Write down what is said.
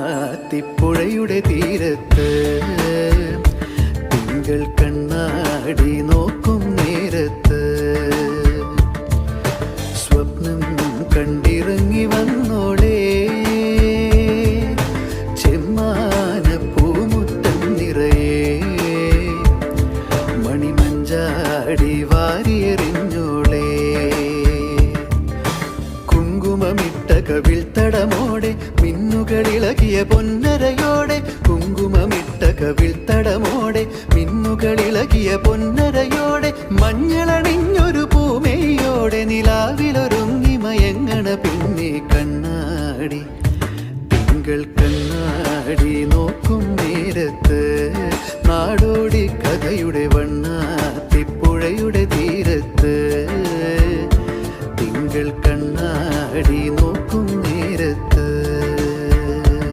വണ്ണാത്തിപ്പുഴയുടെ തീരത്ത് തിങ്കൾ കണ്ണാടി നോക്കും നേരത്ത് സ്വപ്നം കണ്ടിറങ്ങി വന്നോളേ ചെമ്മാന പൂമുറ്റം നിറയെ മണിമഞ്ചാടി വാരിയെറിഞ്ഞോളേ കുങ്കുമമിട്ട കവിൾത്തടമോടെ മിന്നുകളിളകിയ പൊന്നരയോടെ കുങ്കുമമിട്ട കവിൾത്തടമോടെ മിന്നുകളിളകിയ പൊന്നരയോടെ മഞ്ഞളണിഞ്ഞൊരു പൂമേയോടെ നിലാവിലൊരുങ്ങി മയങ്ങണ പിന്നെ കണ്ണാടി തിങ്കൾ കണ്ണാടി നോക്കും നേരത്ത് നാടോടി കഥയുടെ വണ്ണാത്തിപ്പുഴയുടെ